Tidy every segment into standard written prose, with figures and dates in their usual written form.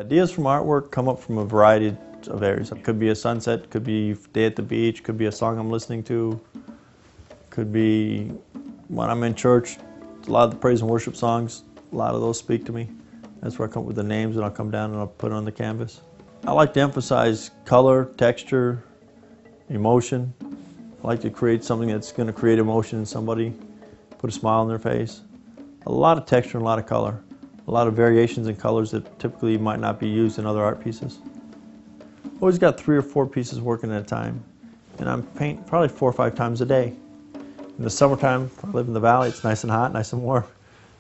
Ideas from artwork come up from a variety of areas. It could be a sunset, could be day at the beach, could be a song I'm listening to, could be when I'm in church. A lot of the praise and worship songs, a lot of those speak to me. That's where I come up with the names, and I'll come down and I'll put it on the canvas. I like to emphasize color, texture, emotion. I like to create something that's going to create emotion in somebody, put a smile on their face. A lot of texture and a lot of color. A lot of variations in colors that typically might not be used in other art pieces. Always got 3 or 4 pieces working at a time, and I'm painting probably 4 or 5 times a day. In the summertime, I live in the valley, it's nice and hot, nice and warm.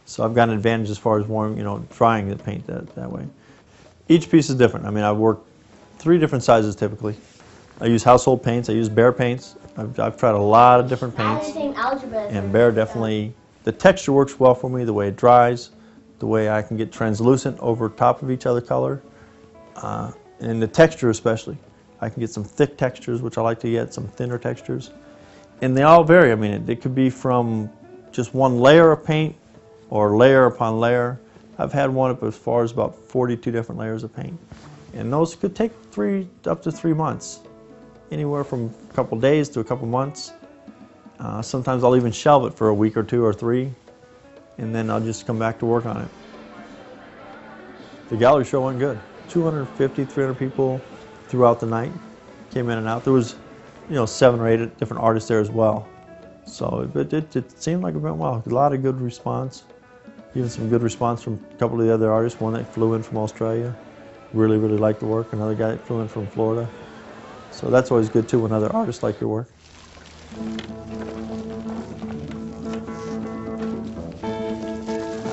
So I've got an advantage as far as warm, drying the paint that way. Each piece is different. I mean, I work 3 different sizes typically. I use household paints, I use Behr paints. I've tried a lot of different paints. And Behr definitely, the texture works well for me, the way it dries, the way I can get translucent over top of each other color, and the texture especially. I can get some thick textures, which I like to get, some thinner textures. And they all vary. I mean, it could be from just one layer of paint or layer upon layer. I've had one up as far as about 42 different layers of paint. And those could take up to 3 months, anywhere from a couple days to a couple months. Sometimes I'll even shelve it for a week or 2 or 3, and then I'll just come back to work on it. The gallery show went good. 250, 300 people throughout the night came in and out. There was, 7 or 8 different artists there as well. So it seemed like it went well. A lot of good response. Even some good response from a couple of the other artists. One that flew in from Australia, really liked the work. Another guy that flew in from Florida. So that's always good too when other artists like your work.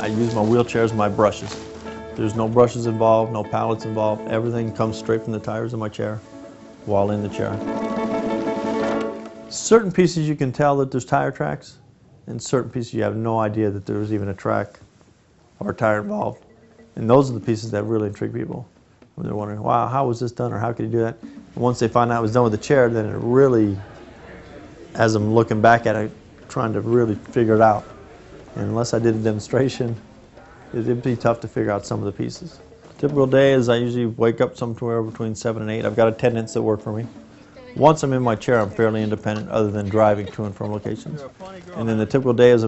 I use my wheelchairs and my brushes. There's no brushes involved, no palettes involved. Everything comes straight from the tires of my chair while in the chair. Certain pieces you can tell that there's tire tracks, and certain pieces you have no idea that there's even a track or a tire involved. And those are the pieces that really intrigue people. When they're wondering, wow, how was this done, or how could you do that? And once they find out it was done with the chair, then it really, as I'm looking back at it, trying to really figure it out. And unless I did a demonstration, it'd be tough to figure out some of the pieces. Typical day is I usually wake up somewhere between 7 and 8. I've got attendants that work for me. Once I'm in my chair, I'm fairly independent other than driving to and from locations. And then the typical day is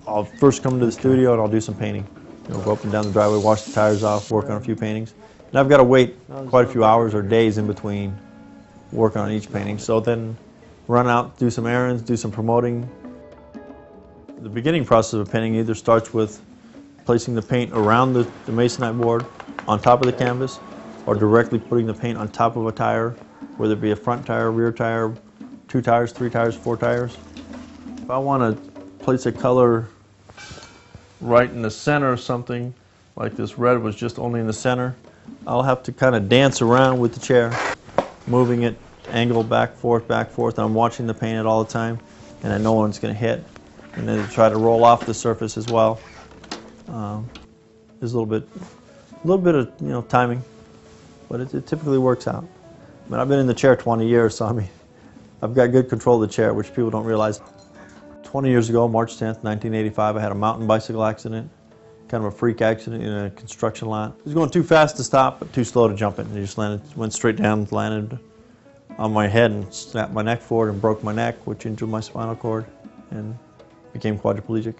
I'll first come to the studio and I'll do some painting. Go up and down the driveway, wash the tires off, work on a few paintings. And I've got to wait quite a few hours or days in between working on each painting. So then run out, do some errands, do some promoting. The beginning process of painting either starts with placing the paint around the masonite board on top of the canvas, or directly putting the paint on top of a tire, whether it be a front tire, rear tire, 2 tires, 3 tires, 4 tires. If I want to place a color right in the center of something, like this red was just only in the center, I'll have to kind of dance around with the chair, moving it, angle back, forth, and I'm watching the paint all the time, and I know when it's going to hit. And then try to roll off the surface as well. There's a little bit of timing, but it typically works out. I mean, I've been in the chair 20 years, so I mean, I've got good control of the chair, which people don't realize. 20 years ago, March 10th, 1985, I had a mountain bicycle accident, kind of a freak accident in a construction lot. It was going too fast to stop, but too slow to jump it, and it just went straight down, landed on my head and snapped my neck forward and broke my neck, which injured my spinal cord, and became quadriplegic.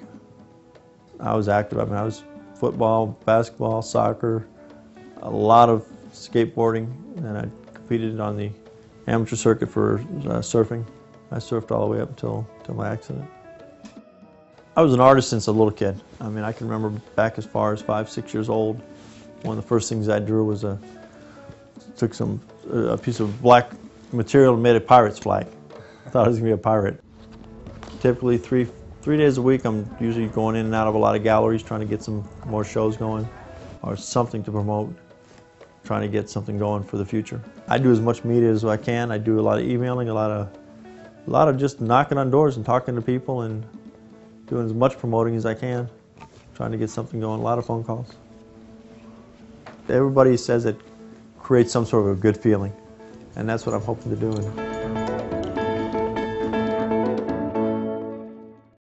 I was active. I mean, I was football, basketball, soccer, a lot of skateboarding, and I competed on the amateur circuit for surfing. I surfed all the way up until my accident. I was an artist since a little kid. I mean, I can remember back as far as 5, 6 years old. One of the first things I drew was took a piece of black material and made a pirate's flag. I thought I was going to be a pirate. Typically 3 days a week, I'm usually going in and out of a lot of galleries trying to get some more shows going or something to promote, trying to get something going for the future. I do as much media as I can. I do a lot of emailing, a lot of just knocking on doors and talking to people and doing as much promoting as I can, trying to get something going, a lot of phone calls. Everybody says it creates some sort of a good feeling, and that's what I'm hoping to do.